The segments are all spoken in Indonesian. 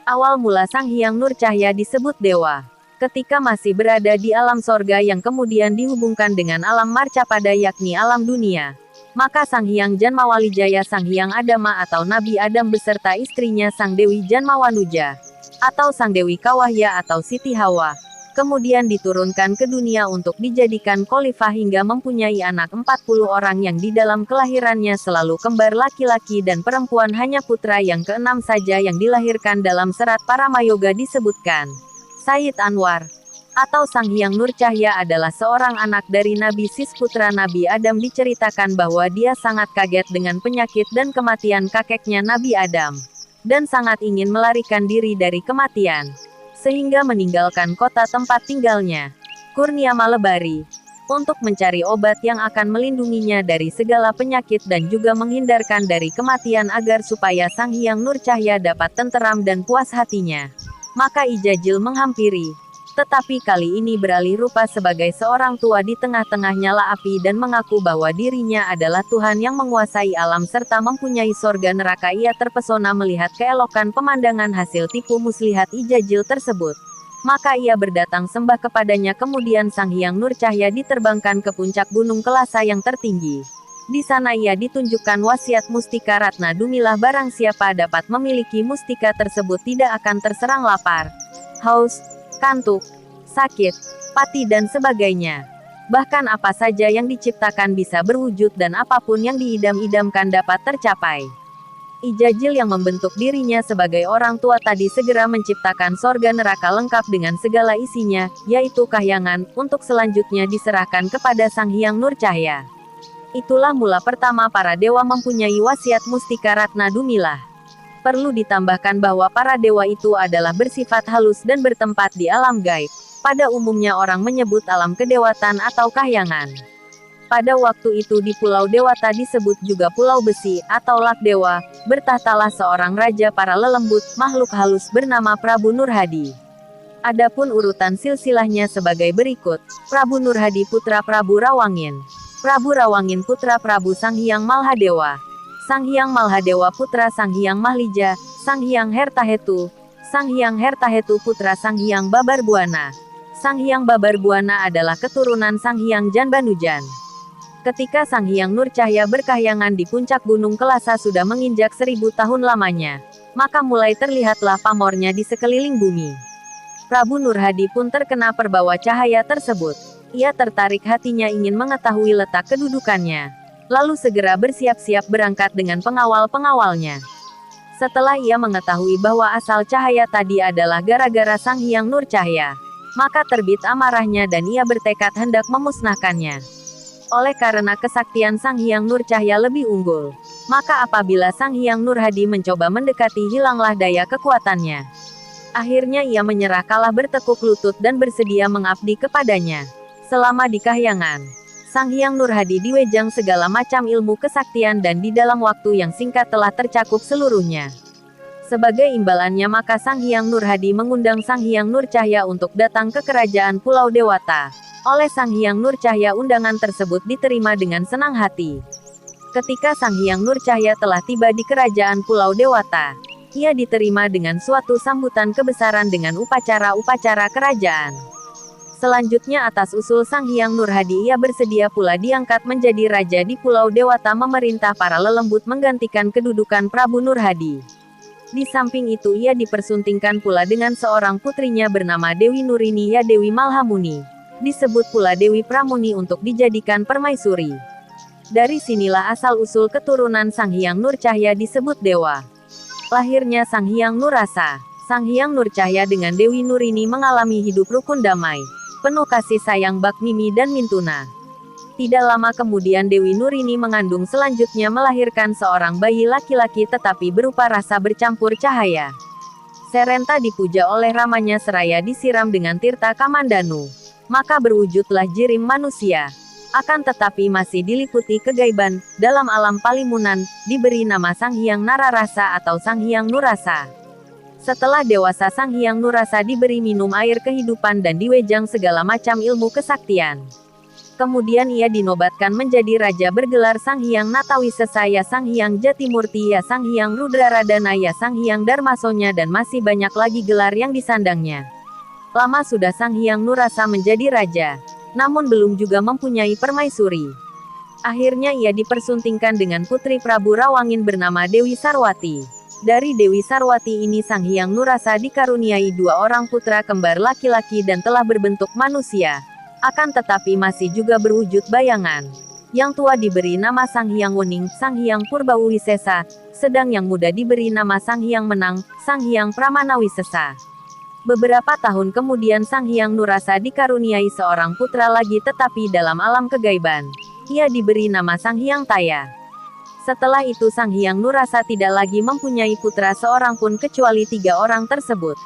Awal mula Sang Hyang Nur Cahya disebut dewa. Ketika masih berada di alam sorga yang kemudian dihubungkan dengan alam marcapada yakni alam dunia. Maka Sang Hyang Janmawalijaya Sang Hyang Adama atau Nabi Adam beserta istrinya Sang Dewi Janmawanuja. Atau Sang Dewi Kawahya atau Siti Hawa. Kemudian diturunkan ke dunia untuk dijadikan khalifah hingga mempunyai anak 40 orang yang di dalam kelahirannya selalu kembar laki-laki dan perempuan hanya putra yang keenam saja yang dilahirkan dalam serat Paramayoga disebutkan. Sayyid Anwar atau Sang Hyang Nur Cahya adalah seorang anak dari Nabi Sis putra Nabi Adam diceritakan bahwa dia sangat kaget dengan penyakit dan kematian kakeknya Nabi Adam. Dan sangat ingin melarikan diri dari kematian. Sehingga meninggalkan kota tempat tinggalnya, Kurnia Malebari, untuk mencari obat yang akan melindunginya dari segala penyakit dan juga menghindarkan dari kematian agar supaya Sang Hyang Nur Cahya dapat tenteram dan puas hatinya. Maka Ijajil menghampiri, tetapi kali ini beralih rupa sebagai seorang tua di tengah-tengah nyala api dan mengaku bahwa dirinya adalah Tuhan yang menguasai alam serta mempunyai sorga neraka. Ia terpesona melihat keelokan pemandangan hasil tipu muslihat Ijajil tersebut. Maka ia berdatang sembah kepadanya kemudian Sang Hyang Nur Cahya diterbangkan ke puncak gunung Kelasa yang tertinggi. Di sana ia ditunjukkan wasiat mustika Ratna Dumilah barang siapa dapat memiliki mustika tersebut tidak akan terserang lapar, haus, kantuk, sakit, pati dan sebagainya. Bahkan apa saja yang diciptakan bisa berwujud dan apapun yang diidam-idamkan dapat tercapai. Ijajil yang membentuk dirinya sebagai orang tua tadi segera menciptakan sorga neraka lengkap dengan segala isinya, yaitu kahyangan, untuk selanjutnya diserahkan kepada Sang Hyang Nur Cahya. Itulah mula pertama para dewa mempunyai wasiat mustika Ratna Dumilah. Perlu ditambahkan bahwa para dewa itu adalah bersifat halus dan bertempat di alam gaib. Pada umumnya orang menyebut alam kedewatan atau kahyangan. Pada waktu itu di Pulau Dewata disebut juga Pulau Besi atau Lak Dewa, bertahtalah seorang raja para lelembut, makhluk halus bernama Prabu Nurhadi. Adapun urutan silsilahnya sebagai berikut, Prabu Nurhadi putra Prabu Rawangin. Prabu Rawangin putra Prabu Sang Hyang Malhadewa. Sang Hyang Malhadewa putra Sang Hyang Mahlija, Sang Hyang Hertahetu. Sang Hyang Hertahetu putra Sang Hyang Babarbuana. Sang Hyang Babarbuana adalah keturunan Sang Hyang Janbanujan. Ketika Sang Hyang Nur Cahya berkahyangan di puncak gunung Kelasa sudah menginjak 1000 tahun lamanya, maka mulai terlihatlah pamornya di sekeliling bumi. Prabu Nurhadi pun terkena perbawa cahaya tersebut. Ia tertarik hatinya ingin mengetahui letak kedudukannya. Lalu segera bersiap-siap berangkat dengan pengawal-pengawalnya. Setelah ia mengetahui bahwa asal cahaya tadi adalah gara-gara Sang Hyang Nur Cahya, maka terbit amarahnya dan ia bertekad hendak memusnahkannya. Oleh karena kesaktian Sang Hyang Nur Cahya lebih unggul, maka apabila Sang Hyang Nurhadi mencoba mendekati hilanglah daya kekuatannya. Akhirnya ia menyerah kalah bertekuk lutut dan bersedia mengabdi kepadanya. Selama di kahyangan, Sang Hyang Nurhadi diwejang segala macam ilmu kesaktian dan di dalam waktu yang singkat telah tercakup seluruhnya. Sebagai imbalannya maka Sang Hyang Nurhadi mengundang Sang Hyang Nur Cahya untuk datang ke kerajaan Pulau Dewata. Oleh Sang Hyang Nur Cahya undangan tersebut diterima dengan senang hati. Ketika Sang Hyang Nur Cahya telah tiba di kerajaan Pulau Dewata, ia diterima dengan suatu sambutan kebesaran dengan upacara-upacara kerajaan. Selanjutnya atas usul Sang Hyang Nurhadi ia bersedia pula diangkat menjadi raja di Pulau Dewata memerintah para lelembut menggantikan kedudukan Prabu Nurhadi. Di samping itu ia dipersuntingkan pula dengan seorang putrinya bernama Dewi Nurini ya Dewi Malhamuni. Disebut pula Dewi Pramuni untuk dijadikan permaisuri. Dari sinilah asal-usul keturunan Sang Hyang Nur Cahya disebut dewa. Lahirnya Sang Hyang Nurasa. Sang Hyang Nur Cahya dengan Dewi Nurini mengalami hidup rukun damai, penuh kasih sayang bak Mimi dan Mintuna. Tidak lama kemudian Dewi Nurini mengandung selanjutnya melahirkan seorang bayi laki-laki tetapi berupa rasa bercampur cahaya. Serenta dipuja oleh ramanya seraya disiram dengan tirta Kamandanu. Maka berwujudlah jirim manusia. Akan tetapi masih diliputi kegaiban, dalam alam Palimunan, diberi nama Sang Hyang Nararasa atau Sang Hyang Nurasa. Setelah dewasa Sang Hyang Nurasa diberi minum air kehidupan dan diwejang segala macam ilmu kesaktian. Kemudian ia dinobatkan menjadi raja bergelar Sang Hyang Natawisesa ya Sang Hyang Jatimurti ya Sang Hyang Rudraradana ya Sang Hyang Darmasonya dan masih banyak lagi gelar yang disandangnya. Lama sudah Sang Hyang Nurasa menjadi raja, namun belum juga mempunyai permaisuri. Akhirnya ia dipersuntingkan dengan putri Prabu Rawangin bernama Dewi Sarwati. Dari Dewi Sarwati ini Sang Hyang Nurasa dikaruniai 2 orang putra kembar laki-laki dan telah berbentuk manusia. Akan tetapi masih juga berwujud bayangan. Yang tua diberi nama Sang Hyang Wening, Sang Hyang Purbawisesa, sedang yang muda diberi nama Sang Hyang Menang, Sang Hyang Pramanawisesa. Beberapa tahun kemudian Sang Hyang Nurasa dikaruniai seorang putra lagi tetapi dalam alam kegaiban. Ia diberi nama Sang Hyang Taya. Setelah itu Sang Hyang Nurasa tidak lagi mempunyai putra seorang pun kecuali 3 orang tersebut.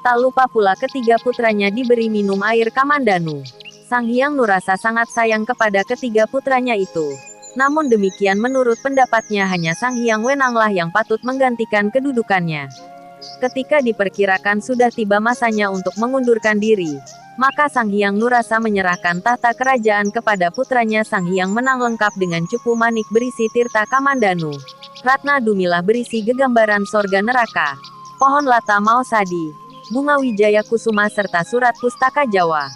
Tak lupa pula ketiga putranya diberi minum air Kamandanu. Sang Hyang Nurasa sangat sayang kepada ketiga putranya itu. Namun demikian menurut pendapatnya hanya Sang Hyang Wenanglah yang patut menggantikan kedudukannya. Ketika diperkirakan sudah tiba masanya untuk mengundurkan diri, maka Sang Hyang Nurasa menyerahkan tahta kerajaan kepada putranya Sang Hyang Menang lengkap dengan cupu manik berisi tirta Kamandanu, ratna dumilah berisi gegambaran sorga neraka, pohon lata maosadi, bunga wijaya kusuma serta surat pustaka Jawa.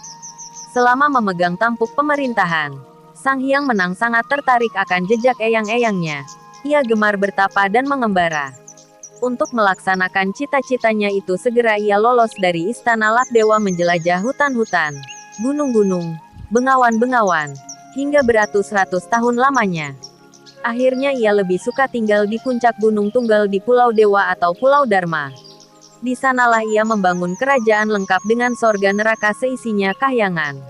Selama memegang tampuk pemerintahan, Sang Hyang Menang sangat tertarik akan jejak eyang-eyangnya. Ia gemar bertapa dan mengembara. Untuk melaksanakan cita-citanya itu segera ia lolos dari istana Lakdewa menjelajah hutan-hutan, gunung-gunung, bengawan-bengawan, hingga beratus-ratus tahun lamanya. Akhirnya ia lebih suka tinggal di puncak Gunung Tunggal di Pulau Dewa atau Pulau Dharma. Di sanalah ia membangun kerajaan lengkap dengan sorga neraka seisinya kahyangan.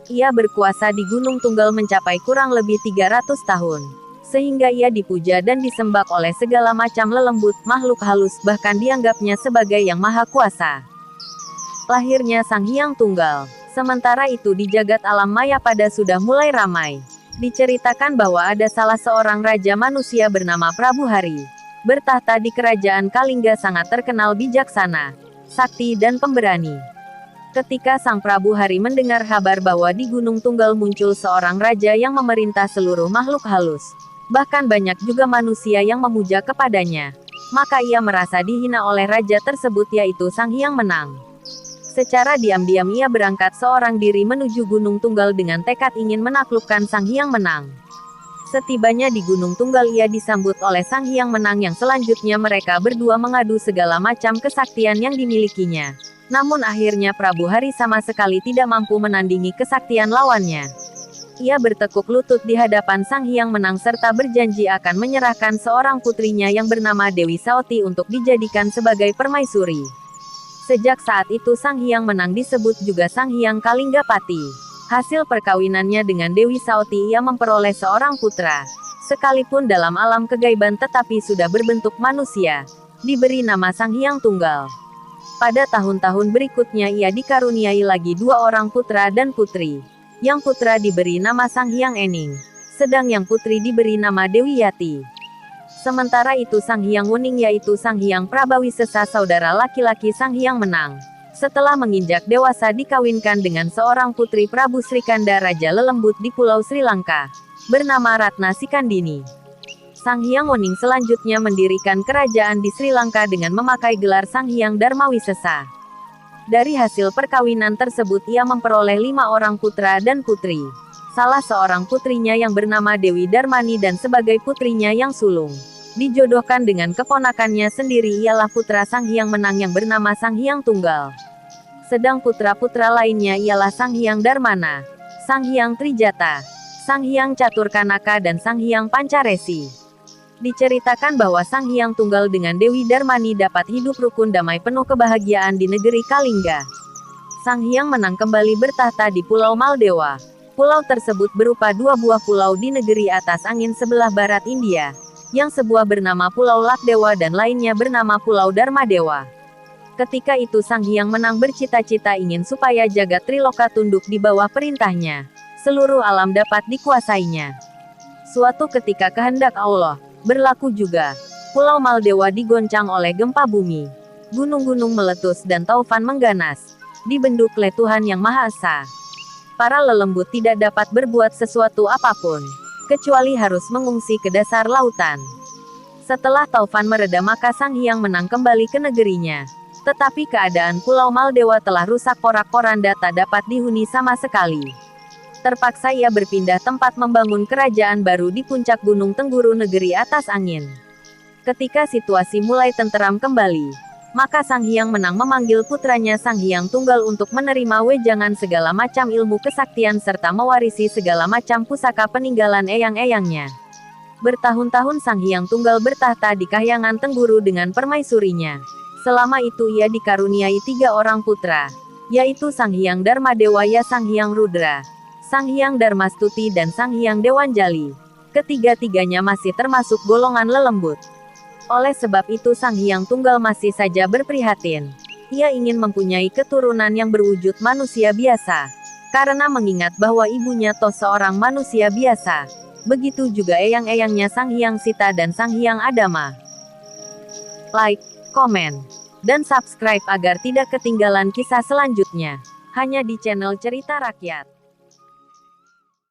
Ia berkuasa di Gunung Tunggal mencapai kurang lebih 300 tahun. Sehingga ia dipuja dan disembah oleh segala macam lelembut, makhluk halus, bahkan dianggapnya sebagai yang maha kuasa. Lahirnya Sang Hyang Tunggal. Sementara itu di jagat alam maya pada sudah mulai ramai. Diceritakan bahwa ada salah seorang raja manusia bernama Prabu Hari. Bertahta di kerajaan Kalingga sangat terkenal bijaksana, sakti dan pemberani. Ketika Sang Prabu Hari mendengar kabar bahwa di Gunung Tunggal muncul seorang raja yang memerintah seluruh makhluk halus, bahkan banyak juga manusia yang memuja kepadanya, maka ia merasa dihina oleh raja tersebut yaitu Sang Hyang Menang. Secara diam-diam ia berangkat seorang diri menuju Gunung Tunggal dengan tekad ingin menaklukkan Sang Hyang Menang. Setibanya di Gunung Tunggal ia disambut oleh Sang Hyang Menang yang selanjutnya mereka berdua mengadu segala macam kesaktian yang dimilikinya. Namun akhirnya Prabu Hari sama sekali tidak mampu menandingi kesaktian lawannya. Ia bertekuk lutut di hadapan Sang Hyang Menang serta berjanji akan menyerahkan seorang putrinya yang bernama Dewi Saoti untuk dijadikan sebagai permaisuri. Sejak saat itu Sang Hyang Menang disebut juga Sang Hyang Kalinggapati. Hasil perkawinannya dengan Dewi Saoti ia memperoleh seorang putra. Sekalipun dalam alam kegaiban tetapi sudah berbentuk manusia. Diberi nama Sang Hyang Tunggal. Pada tahun-tahun berikutnya ia dikaruniai lagi 2 orang putra dan putri. Yang putra diberi nama Sang Hyang Ening. Sedang yang putri diberi nama Dewi Yati. Sementara itu Sang Hyang Wening yaitu Sang Hyang Prabawisesa saudara laki-laki Sang Hyang Menang. Setelah menginjak dewasa dikawinkan dengan seorang putri Prabu Srikanda Raja Lelembut di Pulau Sri Lanka, bernama Ratna Sikandini. Sang Hyang Wening selanjutnya mendirikan kerajaan di Sri Lanka dengan memakai gelar Sang Hyang Darmawisesa. Dari hasil perkawinan tersebut ia memperoleh 5 orang putra dan putri. Salah seorang putrinya yang bernama Dewi Darmani dan sebagai putrinya yang sulung dijodohkan dengan keponakannya sendiri ialah putra Sang Hyang Menang yang bernama Sang Hyang Tunggal. Sedang putra-putra lainnya ialah Sang Hyang Darmana, Sang Hyang Trijata, Sang Hyang Caturkanaka dan Sang Hyang Pancaresi. Diceritakan bahwa Sang Hyang Tunggal dengan Dewi Darmani dapat hidup rukun damai penuh kebahagiaan di negeri Kalingga. Sang Hyang Menang kembali bertahta di Pulau Maldewa. Pulau tersebut berupa 2 buah pulau di negeri atas angin sebelah barat India, yang sebuah bernama Pulau Lakdewa dan lainnya bernama Pulau Darmadewa. Ketika itu Sang Hyang Menang bercita-cita ingin supaya jagat Triloka tunduk di bawah perintahnya. Seluruh alam dapat dikuasainya. Suatu ketika kehendak Allah berlaku juga. Pulau Maldewa digoncang oleh gempa bumi. Gunung-gunung meletus dan taufan mengganas. Dibenduk oleh Tuhan Yang Maha Esa. Para lelembut tidak dapat berbuat sesuatu apapun, kecuali harus mengungsi ke dasar lautan. Setelah taufan mereda maka Sang Hyang Menang kembali ke negerinya. Tetapi keadaan Pulau Maldewa telah rusak porak-poranda, tak dapat dihuni sama sekali. Terpaksa ia berpindah tempat membangun kerajaan baru di puncak Gunung Tengguru negeri atas angin. Ketika situasi mulai tenteram kembali, maka Sang Hyang Menang memanggil putranya Sang Hyang Tunggal untuk menerima wejangan segala macam ilmu kesaktian serta mewarisi segala macam pusaka peninggalan eyang-eyangnya. Bertahun-tahun Sang Hyang Tunggal bertahta di Kahyangan Tengguru dengan permaisurinya. Selama itu ia dikaruniai 3 orang putra, yaitu Sang Hyang Darmadewaya, Sang Hyang Rudra, Sang Hyang Darmastuti dan Sang Hyang Dewanjali. Ketiga-tiganya masih termasuk golongan lelembut. Oleh sebab itu Sang Hyang Tunggal masih saja berprihatin. Ia ingin mempunyai keturunan yang berwujud manusia biasa. Karena mengingat bahwa ibunya toh seorang manusia biasa. Begitu juga eyang-eyangnya Sang Hyang Sita dan Sang Hyang Adama. Like, komen, dan subscribe agar tidak ketinggalan kisah selanjutnya. Hanya di channel Cerita Rakyat.